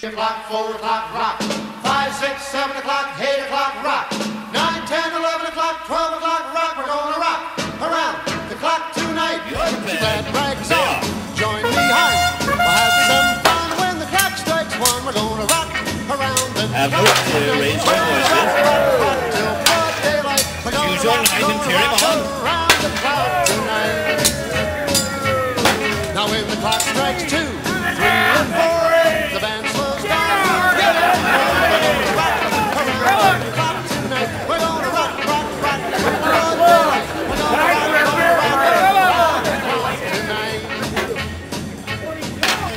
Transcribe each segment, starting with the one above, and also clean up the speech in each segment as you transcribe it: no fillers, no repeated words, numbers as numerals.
o'clock, 4 o'clock, rock. 5, 6, 7 o'clock, 8 o'clock, rock. 9, 10, 11 o'clock, 12 o'clock, rock. We're gonna rock around the clock tonight. Glad rags on, join me home. We'll have some fun when the clock strikes 1. We're gonna rock around the clock tonight. Raise your voices. Use your knife and tear him on. Around the clock tonight. Now when the clock strikes 2, 3, and 4, the band slows down. Get up, we're gonna rock around the clock tonight. We're gonna rock, rock, rock. We're gonna rock,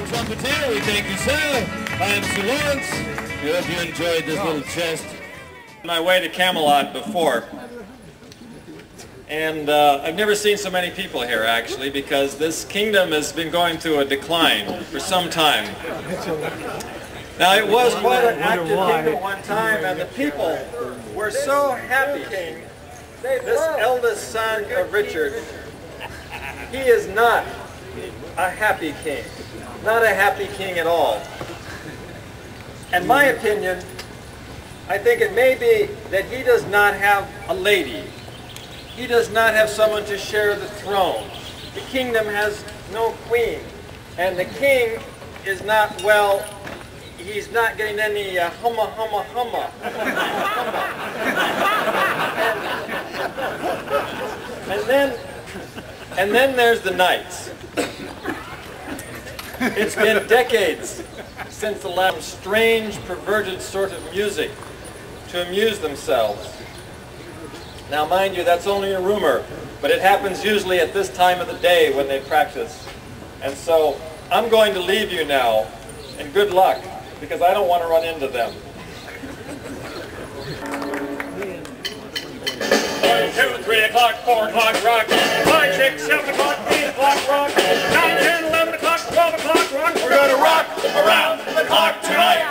Trumpeter, we thank you, sir. I'm Sir Lawrence. I hope you enjoyed this little chest. On my way to Camelot before, and I've never seen so many people here actually, because this kingdom has been going through a decline for some time. Now it was quite an active kingdom one time, and the people were so happy. This eldest son of Richard, he is not a happy king, not a happy king at all. In my opinion, I think it may be that he does not have a lady. He does not have someone to share the throne. The kingdom has no queen. And the king is not, well, he's not getting any humma, humma, humma. And then there's the knights. It's been decades since the last strange, perverted sort of music to amuse themselves. Now mind you, that's only a rumor, but it happens usually at this time of the day when they practice. And so I'm going to leave you now, and good luck, because I don't want to run into them. 2, 3 o'clock, 4 o'clock, rock. 5, 6, 7 o'clock, 8 o'clock, rock. 9, 10, 11 o'clock, 12 o'clock, rock. We're going to rock around the clock tonight.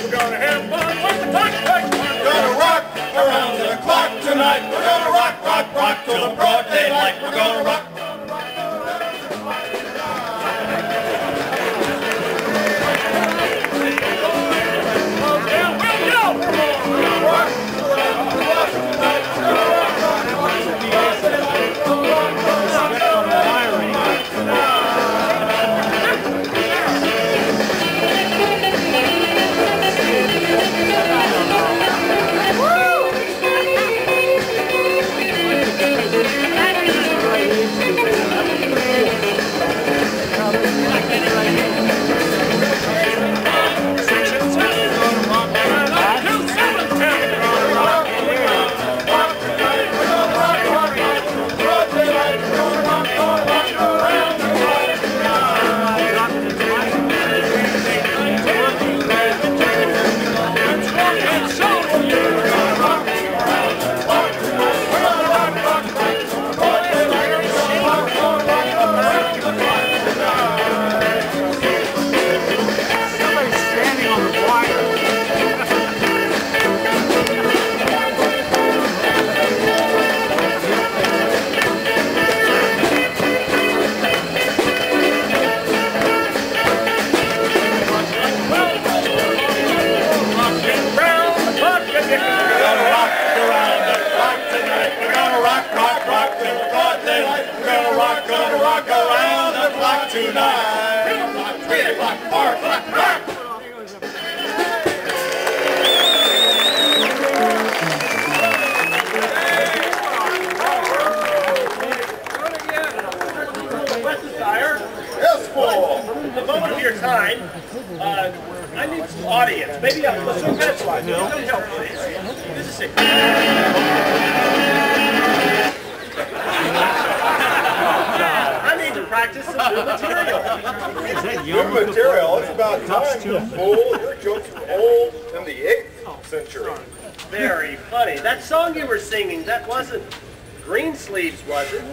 We're going to have fun with the clock strikes 1. We're going to rock around the clock tonight. We're going to rock, rock, rock till the broad daylight. We're going to rock. I need some audience. Maybe let's do that slide. Don't help, please. This is it. I need to practice some new material. New material? It's about time, you fool. Your jokes were old in the 8th century. Very funny. That song you were singing, that wasn't Greensleeves, was it?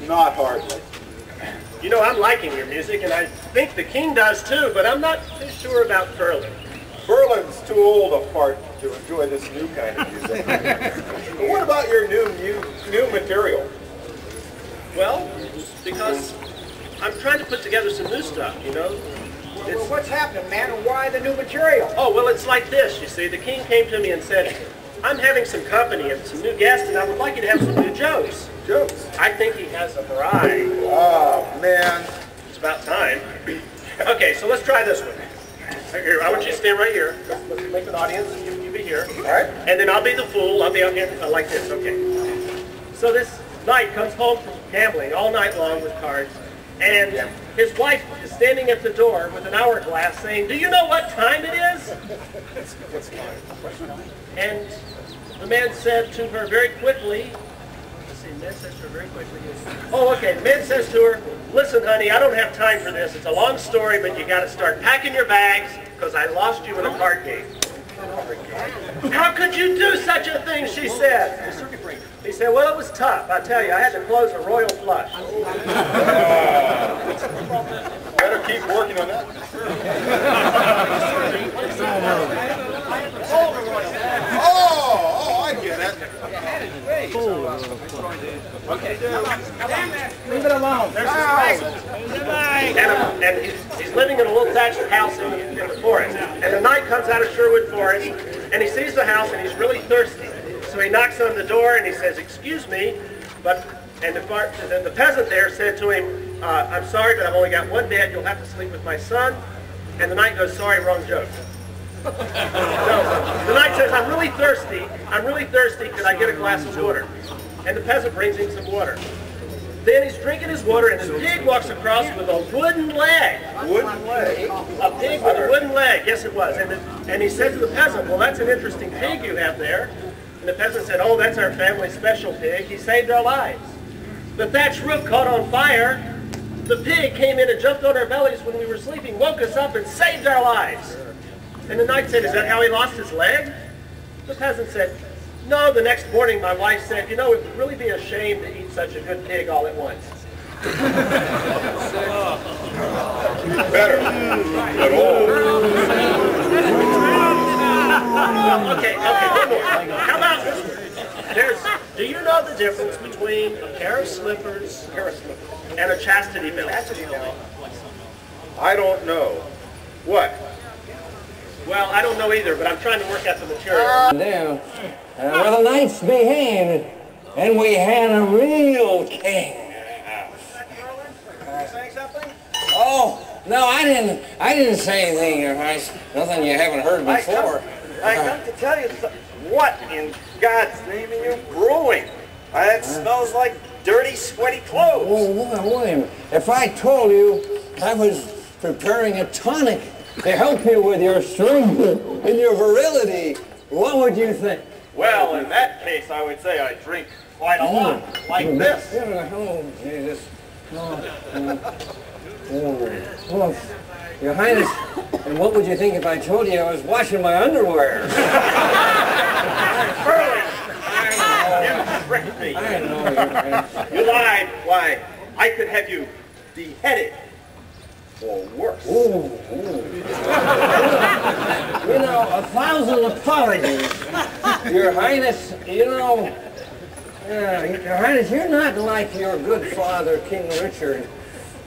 Not hardly. You know, I'm liking your music, and I think the king does too, but I'm not too sure about Berlin. Berlin's too old a part to enjoy this new kind of music. But what about your new material? Well, because I'm trying to put together some new stuff, you know. Well, what's happening, man, and why the new material? Oh, well, it's like this, you see. The king came to me and said, I'm having some company and some new guests, and I would like you to have some new jokes. Jokes? I think he has a variety. Oh, man. It's about time. Okay, so let's try this one. Here, I want you to stand right here. Let's make an audience. You be here. All right. And then I'll be the fool. I'll be out here like this. Okay. So this knight comes home from gambling all night long with cards, and his wife is standing at the door with an hourglass saying, "Do you know what time it is?" What's time? And the man said to her very quickly, the man says to her very quickly, oh, okay, the man says to her, "Listen, honey, I don't have time for this. It's a long story, but you got to start packing your bags because I lost you in a card game." "How could you do such a thing?" she said. He said, "Well, it was tough. I tell you, I had to close a royal flush." Better keep working on that. Oh, I get it. Okay. Leave it alone. There's and he's living in a little thatched house in the forest. And the knight comes out of Sherwood Forest, and he sees the house, and he's really thirsty. So he knocks on the door, and he says, "Excuse me," and the peasant there said to him, "I'm sorry, but I've only got one bed. You'll have to sleep with my son." And the knight goes, "Sorry, wrong joke." So the knight says, I'm really thirsty, could I get a glass of water?" And the peasant brings him some water. Then he's drinking his water, and his pig walks across with a wooden leg. Wooden leg? A pig with a wooden leg, yes it was. And he said to the peasant, "Well, that's an interesting pig you have there." And the peasant said, "Oh, that's our family special pig. He saved our lives. The thatched roof caught on fire. The pig came in and jumped on our bellies when we were sleeping, woke us up, and saved our lives." And the knight said, "Is that how he lost his leg?" The peasant said, "No, the next morning my wife said, you know, it would really be a shame to eat such a good pig all at once." Better. But Okay, one more. How about this one? Do you know the difference between a pair of slippers and a chastity belt? I don't know. What? Well, I don't know either, but I'm trying to work out the material. Well, the knights behaved, and we had a real king. Saying something? Oh, no, I didn't say anything, Your Highness. Nothing you haven't heard before. I come to tell you, what in God's name are you brewing? It smells like dirty, sweaty clothes. Oh, William, if I told you I was preparing a tonic to help you with your strength and your virility, what would you think? Well, in that case, I would say I drink quite a lot, like this. Oh, Jesus. Well, Your Highness, and what would you think if I told you I was washing my underwear? You tricked me. I know, Your Highness. You lied. Why, I could have you beheaded. Or worse. Ooh. You know, 1,000 apologies. Your Highness, Your Highness, you're not like your good father, King Richard.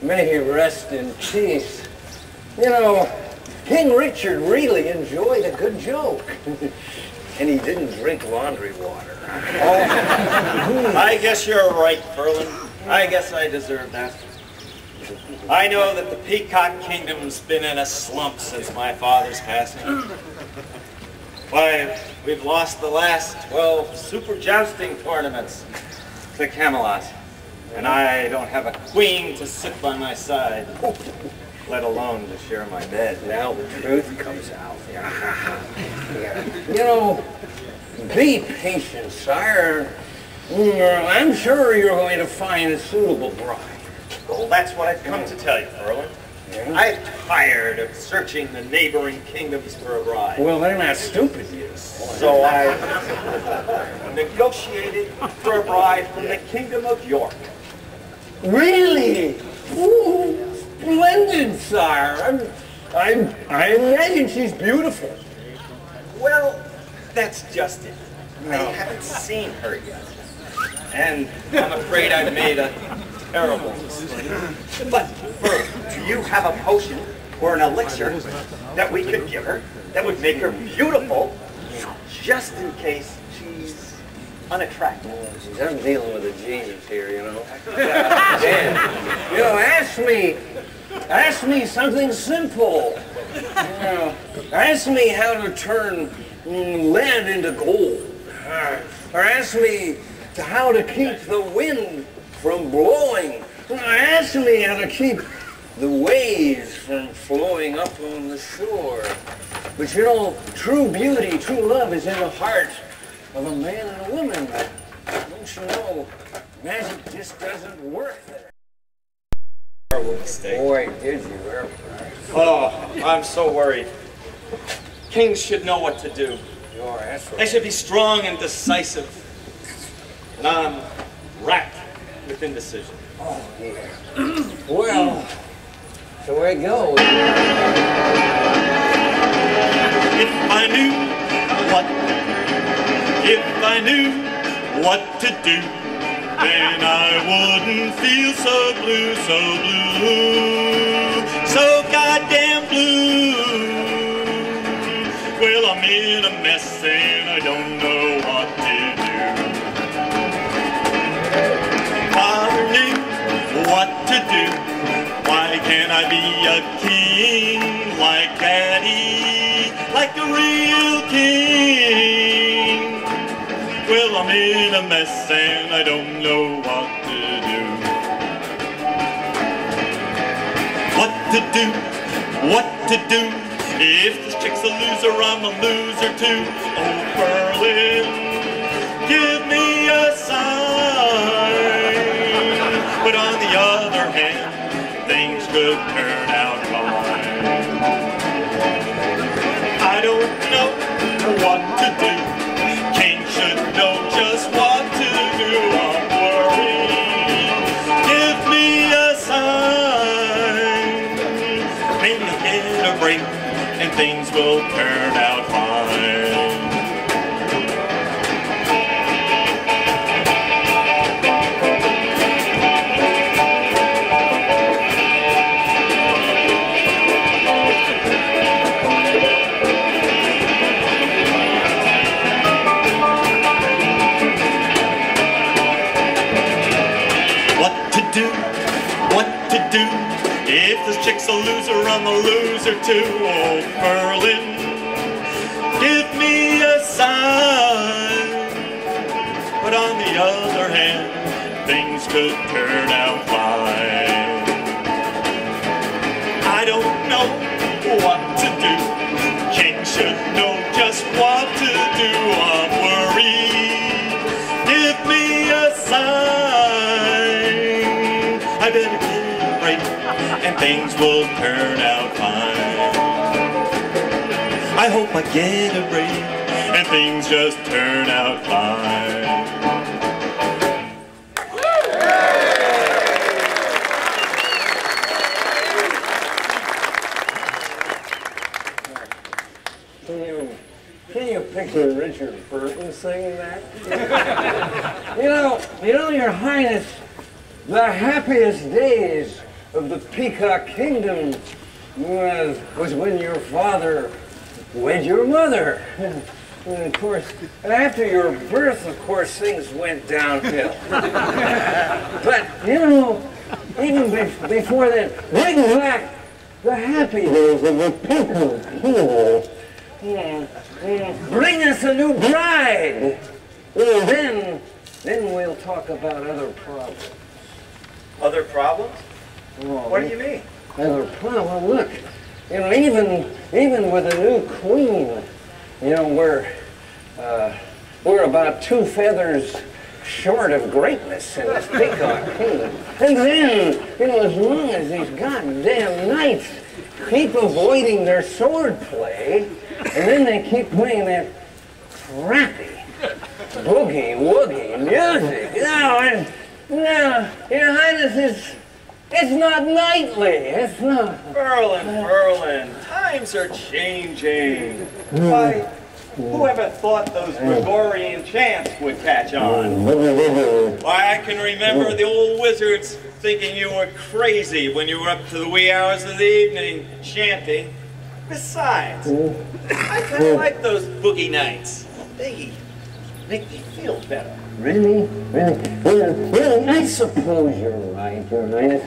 May he rest in peace. You know, King Richard really enjoyed a good joke. And he didn't drink laundry water. I guess you're right, Ferlin. I guess I deserve that. I know that the Peacock Kingdom's been in a slump since my father's passing. Why, we've lost the last 12 super jousting tournaments to Camelot. And I don't have a queen to sit by my side, let alone to share my bed. Now the truth comes out. You know, be patient, sire. I'm sure you're going to find a suitable bride. Well, that's what I've come to tell you, Ferlin. Yeah? I'm tired of searching the neighboring kingdoms for a bride. Well, they're not stupid, you. So I negotiated for a bride from the Kingdom of York. Really? Ooh, splendid, sire. I imagine she's beautiful. Well, that's just it. I haven't seen her yet. And I'm afraid I've made a terrible mistake. But, Ferlin, do you have a potion or an elixir that we could give her that would make her beautiful, just in case she's unattractive. I'm dealing with a genius here, you know. Dan, you know, ask me something simple. You know, ask me how to turn lead into gold. Or ask me how to keep the wind from blowing. Or ask me how to keep the waves from flowing up on the shore. But you know, true beauty, true love is in the heart of a man and a woman. Don't you know, magic just doesn't work there. Terrible mistake. Boy, did you ever. Oh, I'm so worried. Kings should know what to do. They should be strong and decisive. And I'm racked with indecision. Oh, yeah. Well, so where it goes. If I knew what to do, then I wouldn't feel so blue, so goddamn blue. Well, I'm in a mess and I don't know what to do. Father knew what to do. Why can't I be a king like Daddy, like a real king? Well, I'm in a mess and I don't know what to do. What to do? If this chick's a loser, I'm a loser too. Oh, Berlin, give me a sign. But on the other hand, things could turn out fine. I don't know what to do. King should know just what to do. I'm worried. Give me a sign. Maybe I'll get a break and things will turn out fine. What to do? If this chick's a loser, I'm a loser too. Oh, Berlin, give me a sign. But on the other hand, things could turn out fine. I don't know what to do. King should know just what to do. I'm worried. Give me a sign. I better get a break and things will turn out fine. I hope I get a break and things just turn out fine. Can you picture Richard Burton singing that? you know, Your Highness, the happiest days of the Peacock Kingdom was when your father wed your mother. And of course, after your birth, of course, things went downhill. But, you know, even before then, bring back the happy days of the Peacock Kingdom. Bring us a new bride. Well, then we'll talk about other problems. Other problems? Well, What do you mean? other problems? Well, look, you know, even with a new queen, you know, we're about 2 feathers short of greatness in this Peacock Kingdom. And then, you know, as long as these goddamn knights keep avoiding their sword play, and then they keep playing that crappy boogie-woogie music. No, Your Highness, it's not knightly. It's not. Berlin, times are changing. Whoever thought those Gregorian chants would catch on? Why, I can remember the old wizards thinking you were crazy when you were up to the wee hours of the evening chanting. Besides, I kind of like those boogie nights. They make me feel better. Really? Really? Well, I suppose you're right, Your Highness.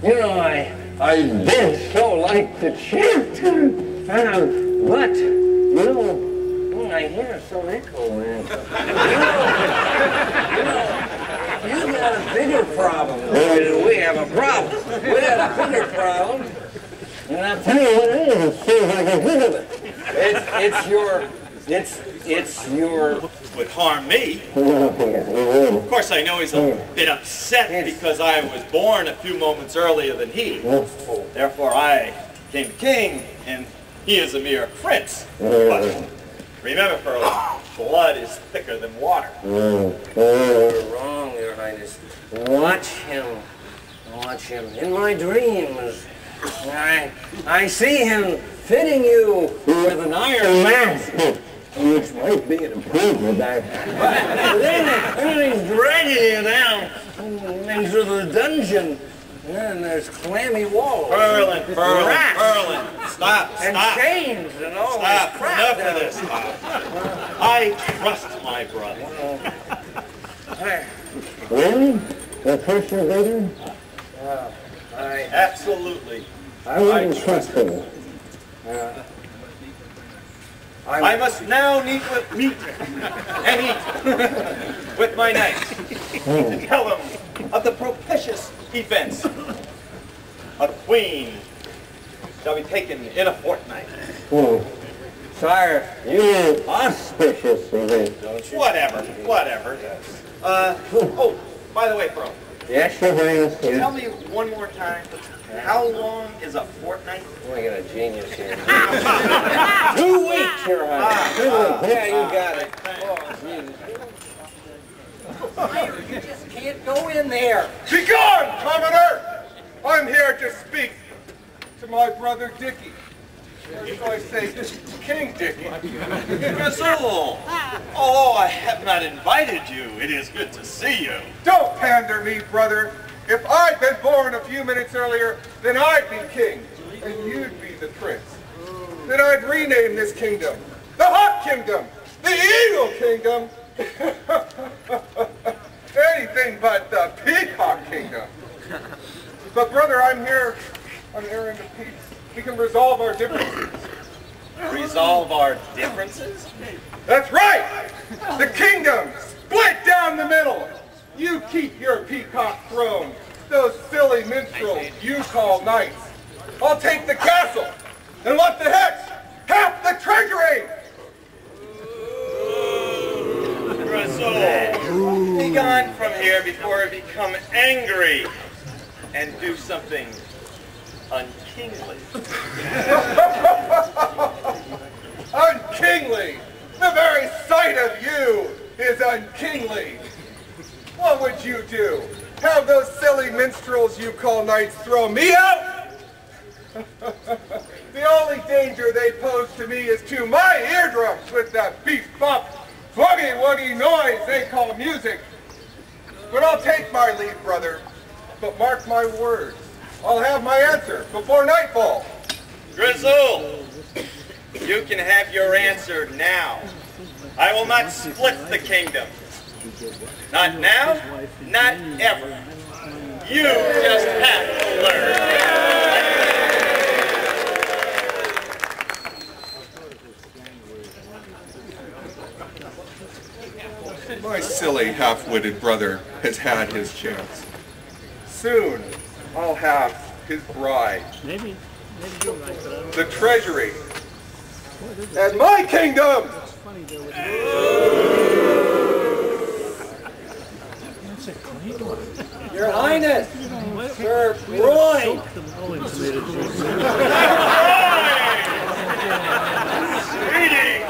You know, I did so like to chant. But, you know, I hear some echo, man. You got a bigger problem than we have a problem. We got a bigger problem. And I'll tell you what it is, as soon as I can think of it. It's your... Would harm me. Of course, I know he's a bit upset because I was born a few moments earlier than he. Therefore, I became king, and he is a mere prince. But remember, Pearl, blood is thicker than water. You're wrong, Your Highness. Watch him. Watch him. In my dreams, I see him fitting you with an iron mask, which might be an improvement. But then he's dragging you down into the dungeon, and there's clammy walls. Merlin, stop. And chains and all Stop, this crap. enough of this. I trust my brother. Really? The first your brother? Absolutely. I wouldn't trust him. I must now meet and eat with my knights to tell them of the propitious events. A queen shall be taken in a fortnight. Sire, you mean auspicious event, don't you? Whatever. Oh, by the way, Pearl. Yes, Your Highness. Tell me one more time, how long is a fortnight? Oh, I got a genius here. 2 weeks, Your Highness. 2 weeks. Yeah, you got it. Oh, you just can't go in there. Begone, commoner! I'm here to speak to my brother Dickie. Or shall I say, King Dickie. Gazoo! Although I have not invited you, it is good to see you. Don't pander me, brother. If I'd been born a few minutes earlier, then I'd be king, and you'd be the prince. Then I'd rename this kingdom the Hot Kingdom, the Eagle Kingdom, anything but the Peacock Kingdom. But brother, I'm here on an errand of peace. We can resolve our differences. Resolve our differences? That's right! The kingdom split down the middle. You keep your peacock throne. Those silly minstrels you call knights. I'll take the castle. And what the heck? Half the treasury! Gazoo, be gone from here before I become angry and do something unkingly. Unkingly! The very sight of you is unkingly. What would you do? Have those silly minstrels you call knights throw me out? The only danger they pose to me is to my eardrums with that beef bump, boogie-woogie noise they call music. But I'll take my leave, brother. But mark my words, I'll have my answer before nightfall. Grizzle, you can have your answer now. I will not split the kingdom. Not now, not ever. You just have to learn. My silly half-witted brother has had his chance. Soon, I'll have his bride. Maybe you're right, but the treasury. And my kingdom! Your Highness, Sir Roy. Greetings.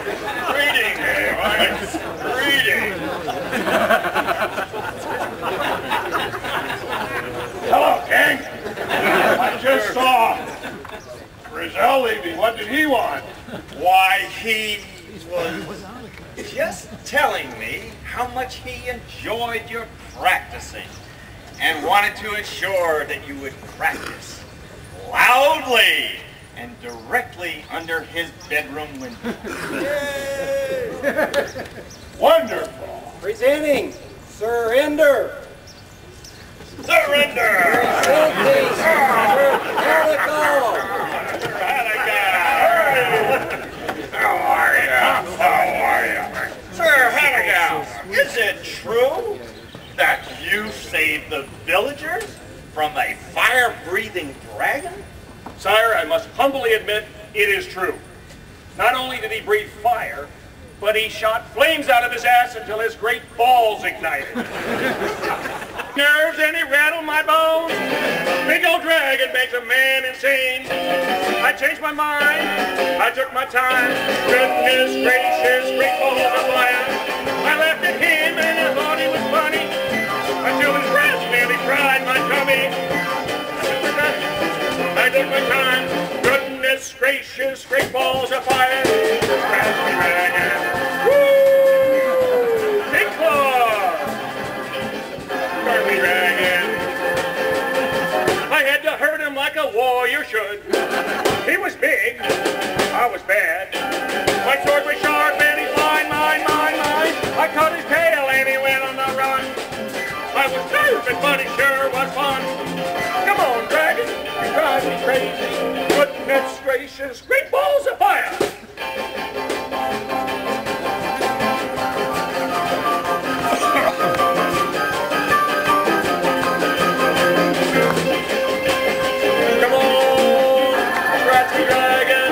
Hello, King. I just saw Grizel leaving. What did he want? Why, he was just telling me how much he enjoyed your practicing and wanted to ensure that you would practice loudly and directly under his bedroom window. Wonderful. Presenting Surrender. Surrender! Presenting Surrender. How are you? Sir Hannigal, is it true that you saved the villagers from a fire-breathing dragon? Sire, I must humbly admit it is true. Not only did he breathe fire, but he shot flames out of his ass until his great balls ignited. Nerves and he rattled my bones. Big old dragon makes a man insane. I changed my mind. I took my time. Goodness gracious, great balls of fire. I laughed at him and I thought he was funny until his breath nearly fried my tummy. I took my time. Goodness gracious, great balls of fire. Dragon. Woo! Big claw! Burn me, dragon. I had to hurt him like a warrior should. He was big. I was bad. My sword was sharp and he's mine. I cut his tail and he went on the run. I was stupid, but it sure was fun. Come on, dragon. You drive me crazy. Goodness gracious, great balls of fire. Come on, scratch me, dragon.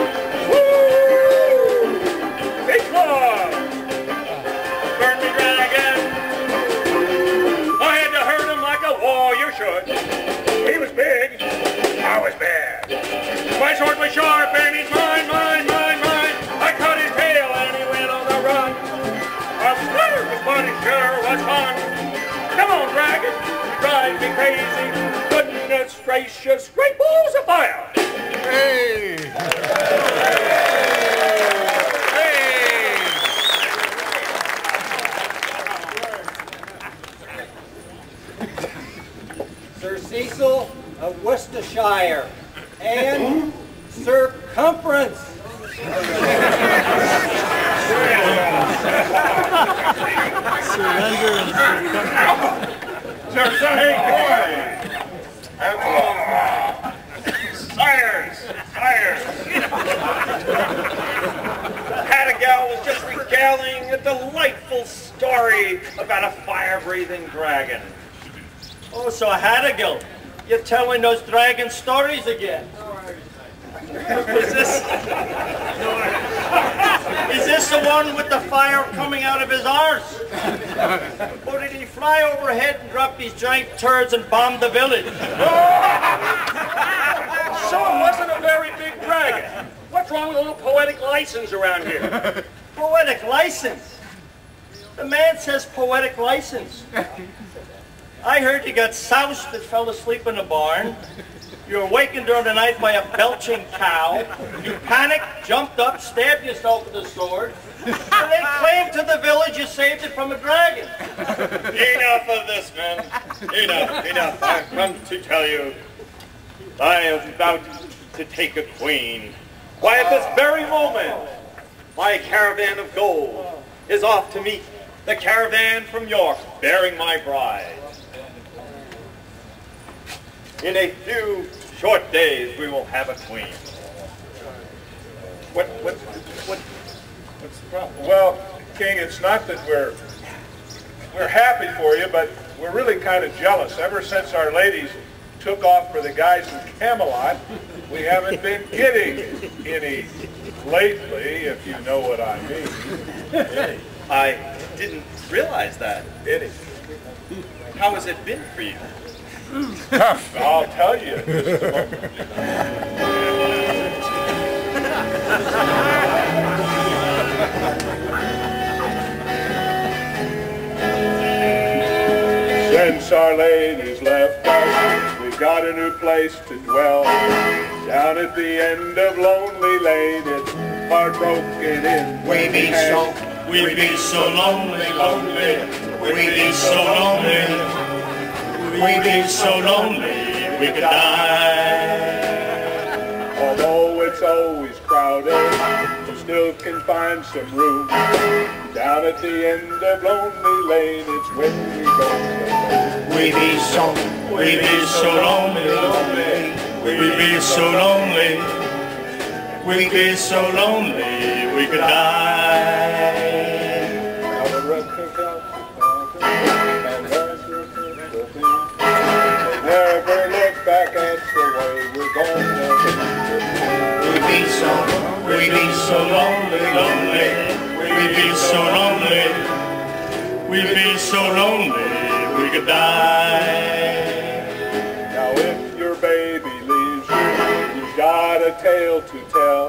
Woo! Big claw. Burn me, dragon. I had to hurt him like a warrior should. He was big. I was bad. My sword was sharp and he's mine. I cut his tail and he went on the run. I was nervous, but it sure was fun. Come on, dragon, you drive me crazy. Goodness gracious, great balls of fire. Hey! Sir Cecil of Worcestershire. And Circumference. Surrender and Sires! Hattigal was just regaling a delightful story about a fire-breathing dragon. Oh, so Hattigal, you're telling those dragon stories again. Is this the one with the fire coming out of his arse? Or did he fly overhead and drop these giant turds and bomb the village? So it wasn't a very big dragon. What's wrong with a little poetic license around here? Poetic license? The man says poetic license. I heard you got soused and fell asleep in the barn. You were awakened during the night by a belching cow. You panicked, jumped up, stabbed yourself with a sword. And they claimed to the village you saved it from a dragon. Enough of this, men. Enough. I've come to tell you, I am about to take a queen. Why, at this very moment, my caravan of gold is off to meet the caravan from York, bearing my bride. In a few short days, we will have a queen. What's the problem? Well, King, it's not that we're happy for you, but we're really kind of jealous. Ever since our ladies took off for the guys in Camelot, we haven't been getting any lately, if you know what I mean. I didn't realize that. Any. How has it been for you? I'll tell you in just a moment. Since our ladies left us, we've got a new place to dwell. Down at the end of Lonely Lane, it's heartbroken in. We be so we'd be so lonely, lonely. We'd be so lonely. We'd be so lonely, we could die. Although it's always crowded, you still can find some room. Down at the end of Lonely Lane, it's when we go. We'd be so lonely, lonely. We'd be so lonely. We'd be so lonely, we could die. Now the rest of us and never look back at the way we're going. We'd be so lonely, lonely. We'd be so lonely. We'd be so lonely, we could die. Now if your baby leaves you, you've got a tale to tell.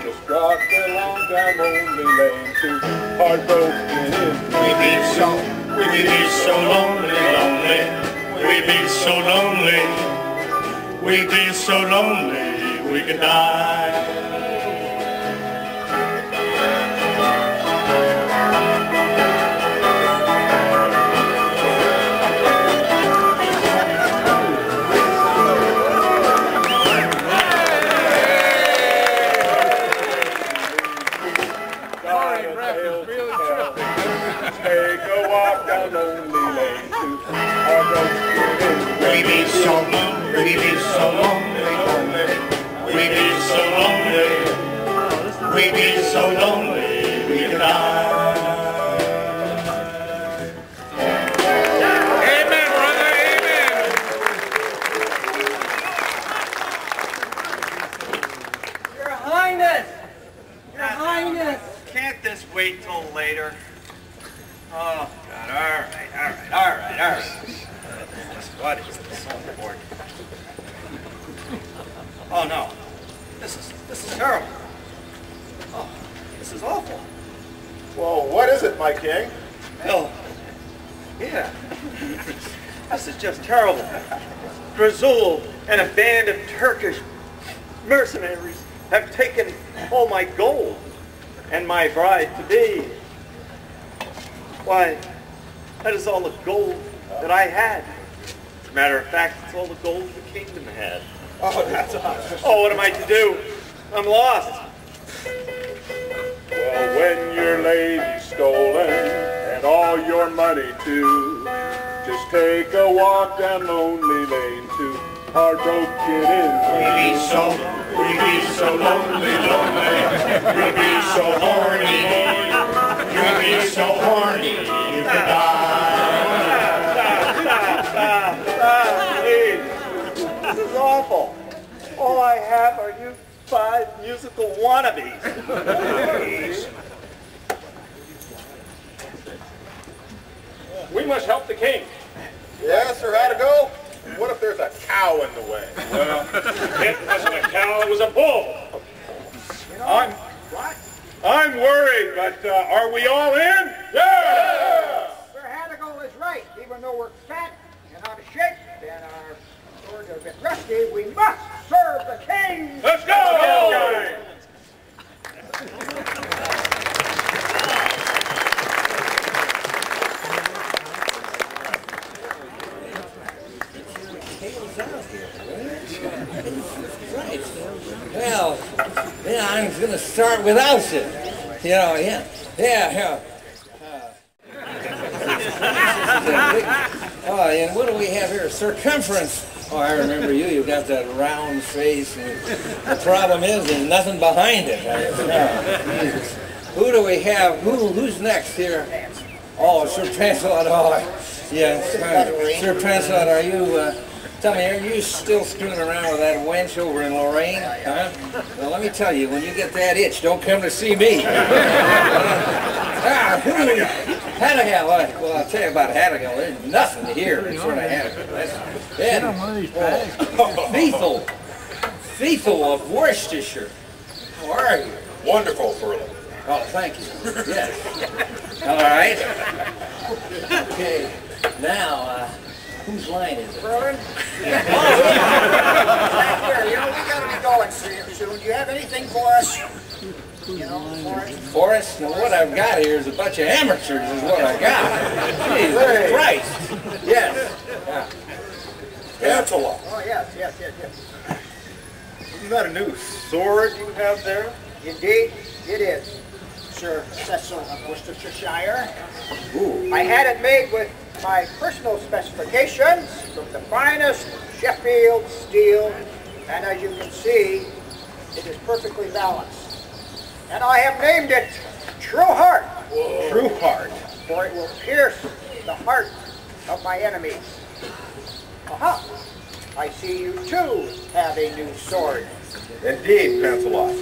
Just drop along down Lonely Lane to Heartbroken Inn. We'd be so lonely, lonely. We'd be so lonely. We'd be so lonely, we could die. Take a walk down Lonely Lane to Heartbroken Inn. We'd be so lonely, lonely. We'd be so lonely. We'd be so lonely, we could die. Amen, brother, amen. Your Highness! Your Highness! Can't this wait till later? Oh, God, all right. What is this so important? Oh, no. This is terrible. Oh, this is awful. Well, what is it, my king? Oh, yeah. This is just terrible. Grazul and a band of Turkish mercenaries have taken all my gold and my bride-to-be. Why, that is all the gold that I had. As a matter of fact, it's all the gold the kingdom had. Oh, that's awesome. Oh, what am I to do? I'm lost. Well, when your lady's stolen and all your money too, just take a walk down Lonely Lane to Heartbroken Inn. We'd be so lonely, lonely. We'd be so horny. We'd be so horny, you could die. Stop, please. This is awful. All I have are you 5 musical wannabes. We must help the king. Yes, sir, how'd it go? What if there's a cow in the way? Well, it wasn't a cow, it was a bull. I'm worried, but are we all in? Yeah! Sir Hadigal is right. Even though we're fat and out of shape and our swords are a bit rusty, we must serve the king! Let's go! Well, yeah, I'm going to start without you. You know, yeah. Oh, and what do we have here? Circumference. Oh, I remember you. You got that round face. And the problem is there's nothing behind it. Who do we have? Who's next here? Oh, Sir Prancelot. Oh, yeah. Sir Prancelot, are you... Tell me, are you still screwing around with that wench over in Lorraine? Huh? Well, let me tell you, when you get that itch, don't come to see me. Hadigal. Well, I'll tell you about Hadigal. There's nothing to hear in front of Hadigal. Cecil of Worcestershire. How are you? Wonderful, Furley. Oh, thank you. Yes. All right. Okay. Now, whose line is it? Back here, you know, we gotta be going soon. Do you have anything for us? you know, Forrest. Forrest, and what I've got here is a bunch of amateurs is what I got. Jesus Christ. Yes. Yeah. That's a lot. Oh, yes. Isn't that a new sword you have there? Indeed, it is. Sir Cecil of Worcestershire. I had it made with my personal specifications from the finest Sheffield steel, and as you can see, it is perfectly balanced. And I have named it True Heart. True Heart. For it will pierce the heart of my enemies. Aha! I see you too have a new sword. Indeed, Lancelot.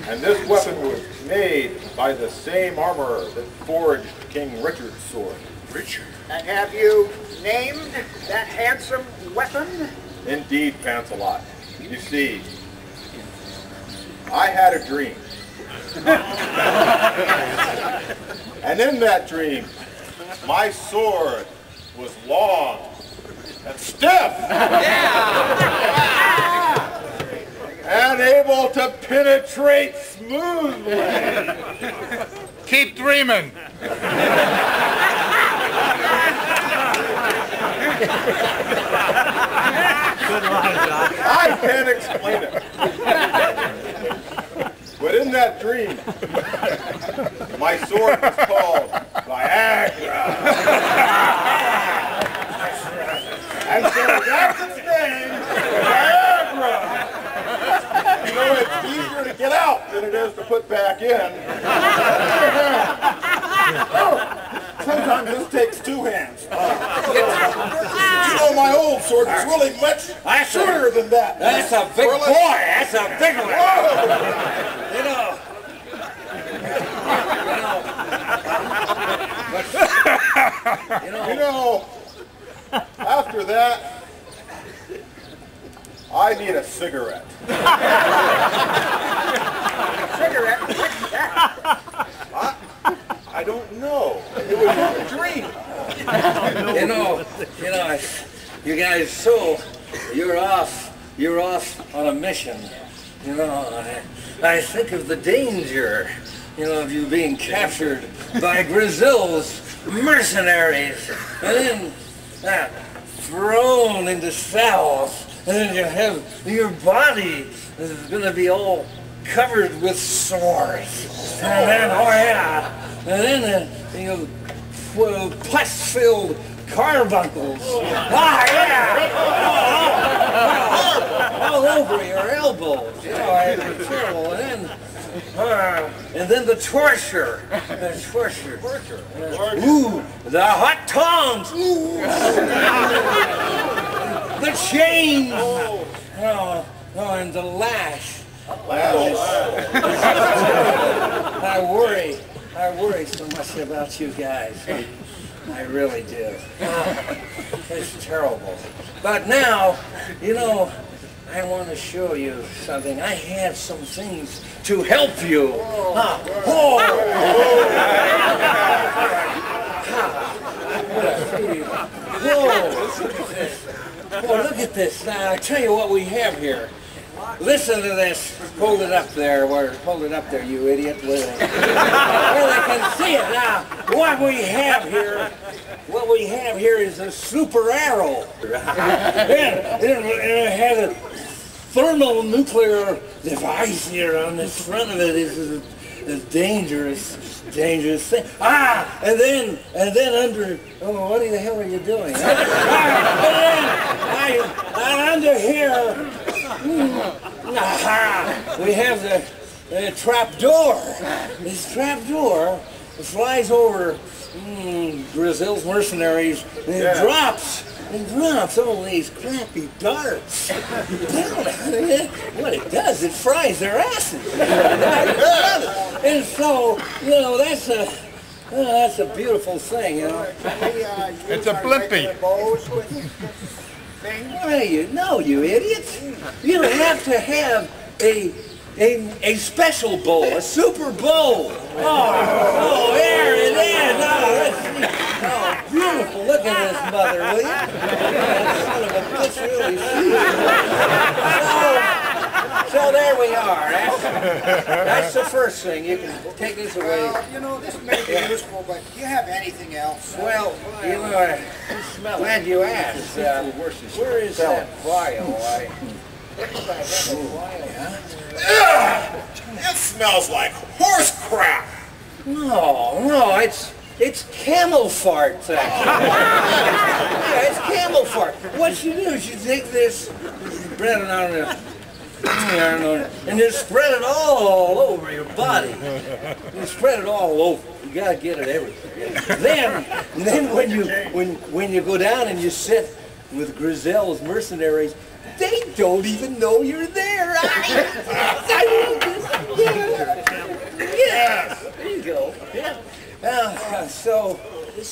And this weapon was made by the same armorer that forged King Richard's sword. Richard? And have you named that handsome weapon? Indeed, Lancelot. You see, I had a dream. And in that dream, my sword was long and stiff. And able to penetrate smoothly. Keep dreaming. I can't explain it. But in that dream, my sword was called Viagra. And so that's its name, Viagra. You know, it's easier to get out than it is to put back in. Sometimes this takes two hands. You know, my old sword was really much shorter than that. That's a big boy. That's a big one. You know, after that, I need a cigarette. Cigarette? What's that? I don't know. It was a dream. You guys, so you're off on a mission. You know, I think of the danger, of you being captured by Brazil's mercenaries and then thrown into cells, and then you have your body is going to be all covered with sores, and then pus-filled carbuncles. All over your elbows. It's terrible. And then the torture. Ooh, the hot tongs. Ooh. The chains. And the lash. I worry so much about you guys. I really do. It's terrible. But now, I want to show you something. I have some things to help you. Whoa, look at this. Now, I'll tell you what we have here. Listen to this. Hold it up there. Hold it up there, you idiot. Where they can see it. Now, what we have here is a super arrow. It has a thermonuclear device here on the front of it. Is a dangerous thing. And then under, what the hell are you doing? Under here, we have the trap door. This trap door flies over Brazil's mercenaries and it drops all these crappy darts down on it. What it does, it fries their asses. And so, that's a beautiful thing, It's a blimpy. Well, you idiot. You have to have a special bow, a super bow. Oh, there it is. Beautiful. Look at this mother, will you? That son of a bitch really sees. So there we are. That's the first thing. You can take this away. Well, you know, this may be useful, but do you have anything else? Well, you know, I'm glad you asked. Where is that vial? It smells like horse crap. No, it's camel farts, actually. Yeah, it's camel fart. What you do is you take this, spread it on and just spread it all over your body. You spread it all over. You gotta get it everywhere. Then when you go down and you sit with Grizel's mercenaries, they don't even know you're there. Yes, there you go. Yeah. So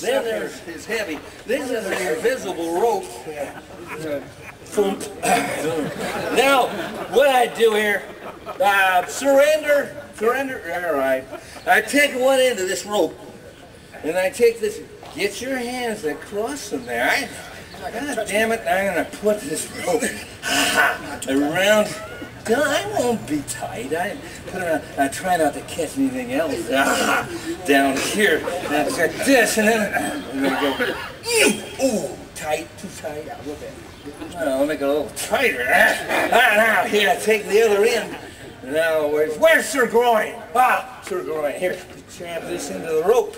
then there's his heavy. This is an invisible rope. Now, what I do here, surrender. All right. I take one end of this rope, and I take this. Get your hands across them there. God damn it! I'm gonna put this rope around. No, I won't be tight. I try not to catch anything else down here. That's like this, and then I'm gonna go. Ooh, tight, too tight. I'll make it a little tighter. Now here, take the other end. Now where's Sir Groin? Sir Groin. Here, jam this into the rope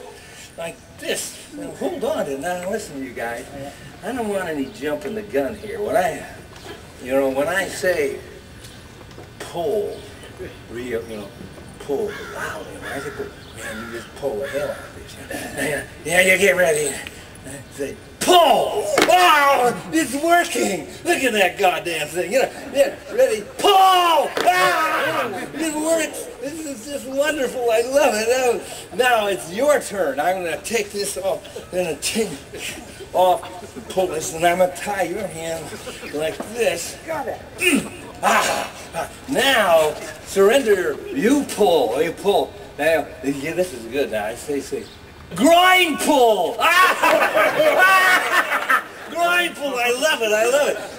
like this. Now hold on to it. Now listen, you guys. I don't want any jumping the gun here. When I say pull, pull loud. I say, man, you just pull the hell out of this. Yeah, you get ready. Say, pull! Oh, it's working! Look at that goddamn thing. Yeah, ready, pull! It works. This is just wonderful. I love it. Now it's your turn. I'm going to take this off. I'm going to take off and pull this, and I'm going to tie your hand like this. Got it. Now, surrender. You pull. Now, yeah, this is good. Now, I say, groin pull! Groin pull, I love it.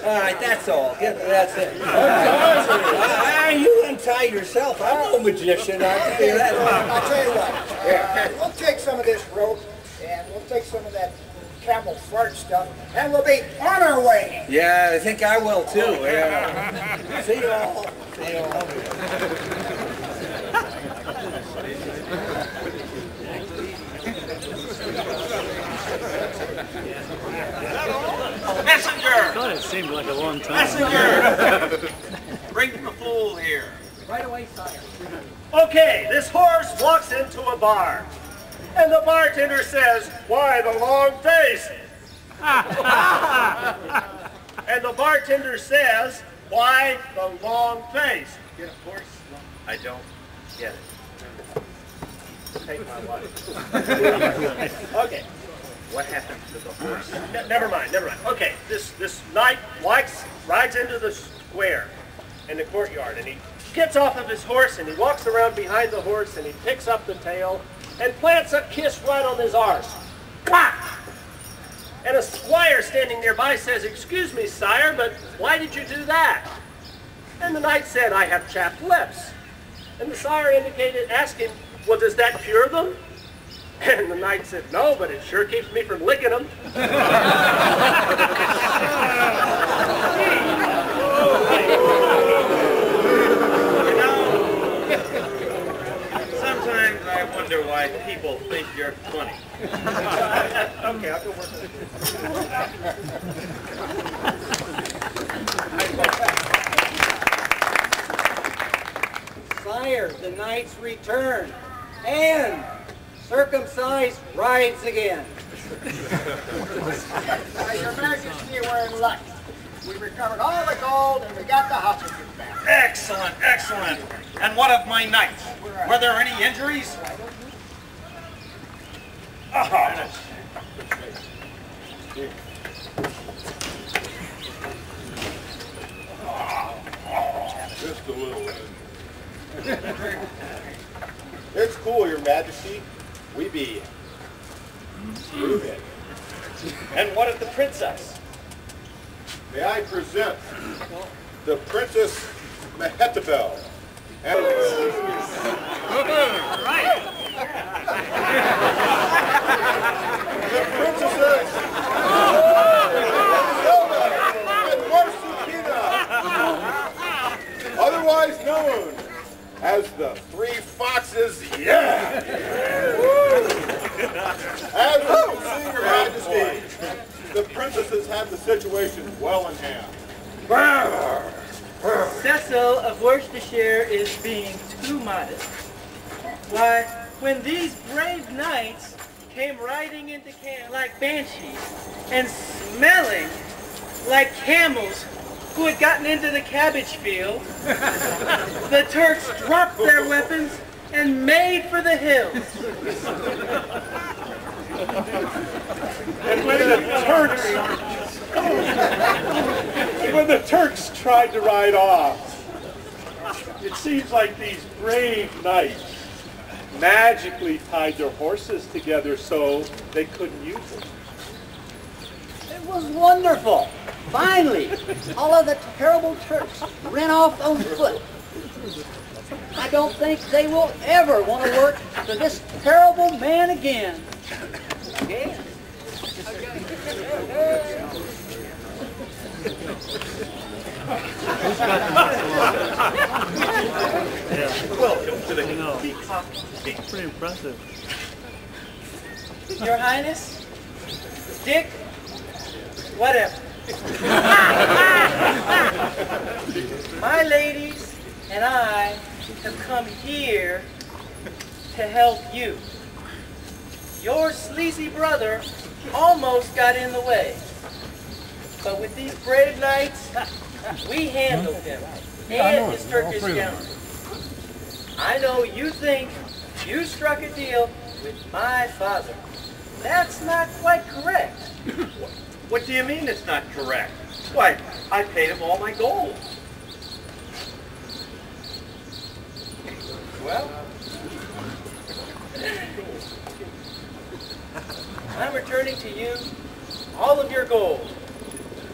All right, that's all. That's it. You untie yourself. I'm no magician, I'll tell you that. I'll tell you what. We'll take some of this rope, and we'll take some of that camel fart stuff, and we'll be on our way. Yeah, I think I will too. Yeah. See you all. Messenger! God, it seemed like a long time. Messenger! Bring the fool here. Right away, sire. Okay, this horse walks into a bar, and the bartender says, "Why the long face?" And the bartender says, "Why the long face?" Get a horse? I don't get it. Take my wife. Okay. What happened to the horse? Never mind. Okay, this knight rides into the square in the courtyard, and he gets off of his horse, and he walks around behind the horse, and he picks up the tail and plants a kiss right on his arse. Whack! And a squire standing nearby says, "Excuse me, sire, but why did you do that?" And the knight said, "I have chapped lips." And the sire asked him, "Well, does that cure them?" And the knight said, "No, but it sure keeps me from licking them." Sometimes I wonder why people think you're funny. Okay, I'll go work on it. Sire, the knight's returned, and circumcised rides again. Your Majesty, we're in luck. We recovered all the gold, and we got the hostages back. Excellent. And what of my knights? Were there any injuries? Just a little. It's cool, Your Majesty. We be moving. And what of the princess? May I present the Princess Mehetabel, The princesses Zelda and Marsukina, otherwise known as the Three Foxes, yeah! As you can see, Your Majesty, the princesses have the situation well in hand. Cecil of Worcestershire is being too modest. Why, when these brave knights came riding into camp like banshees and smelling like camels who had gotten into the cabbage field, the Turks dropped their weapons and made for the hills. And when the Turks tried to ride off, it seems like these brave knights magically tied their horses together so they couldn't use them. It was wonderful. Finally, all of the terrible Turks ran off on foot. I don't think they will ever want to work for this terrible man again. Again. Welcome to the Peacock. Pretty impressive. Your Highness, Dick, whatever. My ladies and I have come here to help you. Your sleazy brother almost got in the way. But with these brave knights, we handled him and his Turkish counter. I know you think you struck a deal with my father. That's not quite correct. What do you mean it's not correct? Why, I paid him all my gold. Well, I'm returning to you all of your gold.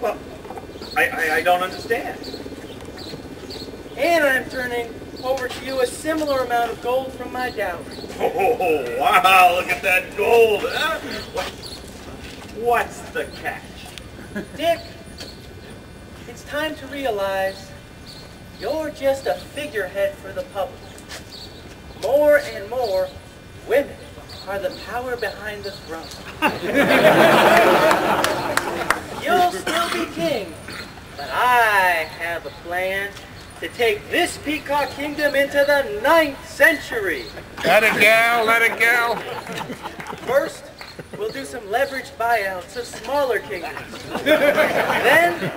Well, I don't understand. And I'm turning over to you a similar amount of gold from my dowry. Oh, wow, look at that gold. Huh? What's the catch? Dick, it's time to realize you're just a figurehead for the public. More and more, women are the power behind the throne. You'll still be king, but I have a plan to take this Peacock Kingdom into the 9th century. Let it go, let it go. First, we'll do some leveraged buyouts of smaller kingdoms. Then,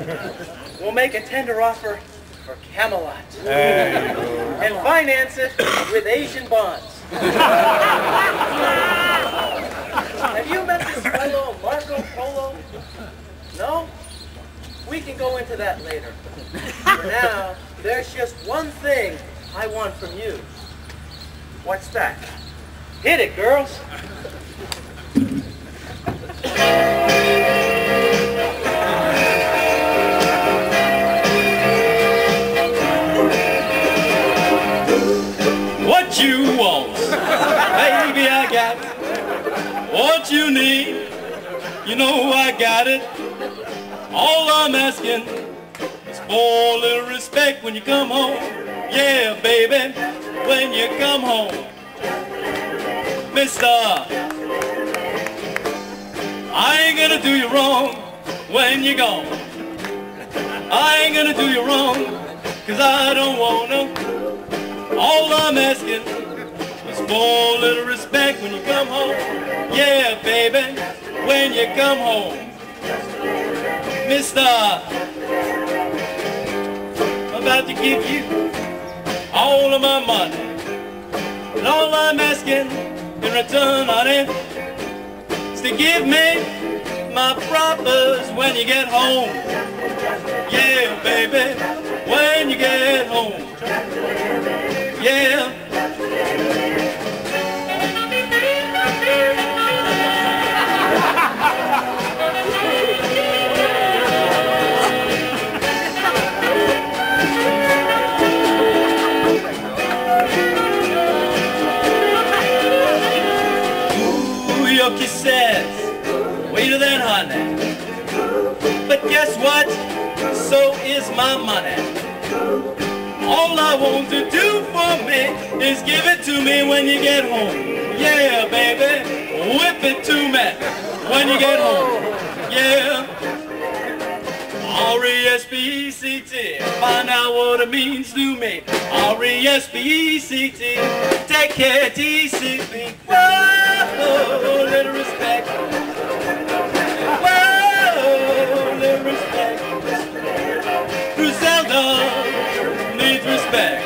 we'll make a tender offer for Camelot. And finance it with Asian bonds. Have you met this fellow Marco Polo? No? We can go into that later. For now, there's just one thing I want from you. What's that? Hit it, girls. What you want, baby, I got it. What you need, you know I got it. All I'm asking is for a little respect when you come home. Yeah, baby, when you come home. Mister, I ain't gonna do you wrong when you're gone. I ain't gonna do you wrong, 'cause I don't wanna. All I'm asking is for a little respect when you come home. Yeah, baby, when you come home. Mister, I'm about to give you all of my money. And all I'm asking in return, honey, is to give me my propers when you get home. Yeah, baby, when you get home. Yeah. your kisses, sweeter than honey. But guess what? So is my money. All I want to do for me is give it to me when you get home. Yeah, baby, whip it to me when you get home. Yeah. R-E-S-P-E-C-T, find out what it means to me. R-E-S-P-E-C-T, take care, T-C-P. Whoa, little respect. Whoa, little respect. Griselda needs respect.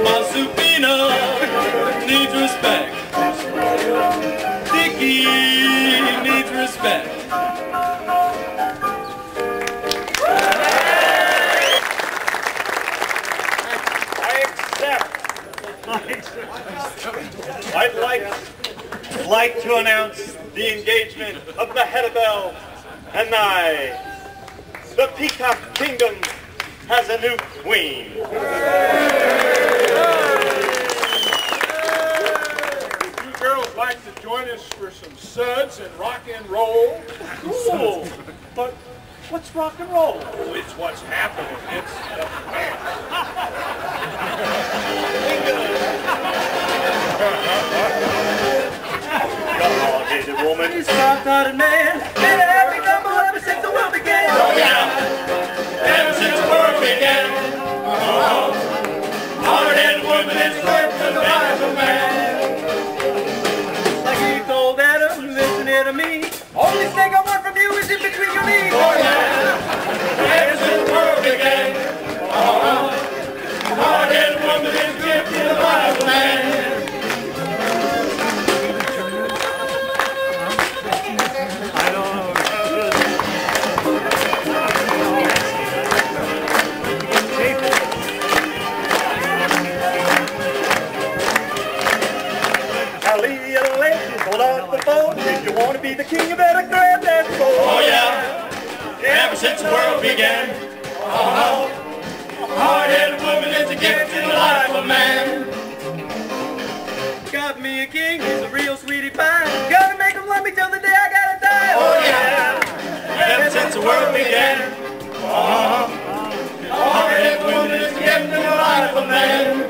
Marsupina needs respect. Dickie needs respect. I'd like to announce the engagement of Mehetabel and I. The Peacock Kingdom has a new queen. Would you girls like to join us for some suds and rock and roll? Cool. But what's rock and roll? Oh, it's what's happening. It's Elongated woman. He's soft-hearted man, been a happy couple ever since the world began. Oh yeah, ever since the world began. Hard-headed woman is good to the life of man. Like he told Adam, listen here to me. Only thing I want from you is in between your knees. Oh yeah, ever since the world began. Hard-headed woman is good to the life of man. Hold on the phone. If you want to be the king, you better grab that phone. Oh yeah, ever since the world began. Hard-headed woman is a gift in the life of man. Got me a king, he's a real sweetie pie. Gotta make him love me till the day I gotta die. Oh yeah, ever since the world began. Hard-headed woman is a gift in the life of man.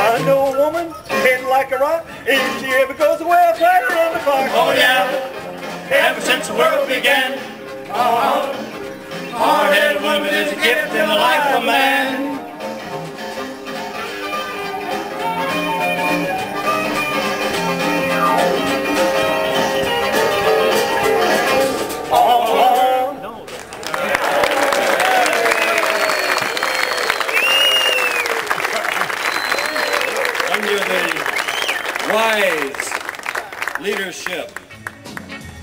I know a woman, bend like a rock. If she ever goes away, I'll play her on the clock. Oh yeah, ever since the world began. Hard-headed woman is a gift in the life of man. Under the wise leadership.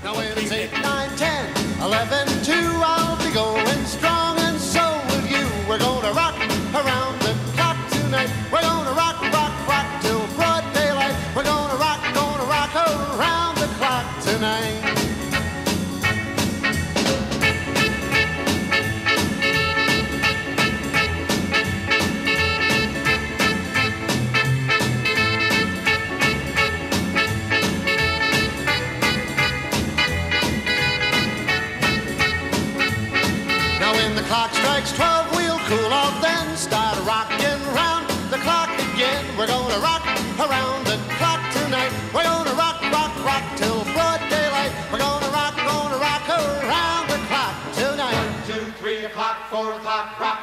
Now when it's 8, 9, 10, 11, 2, I'll be going strong, and so will you. We're gonna rock around the clock tonight. We're gonna rock, rock, rock till broad daylight. We're gonna rock around the clock tonight. Clock strikes 12, we'll cool off then, start rocking round the clock again. We're gonna rock around the clock tonight. We're gonna rock, rock, rock till broad daylight. We're gonna rock around the clock tonight. 1, 2, 3 o'clock, 4 o'clock, rock.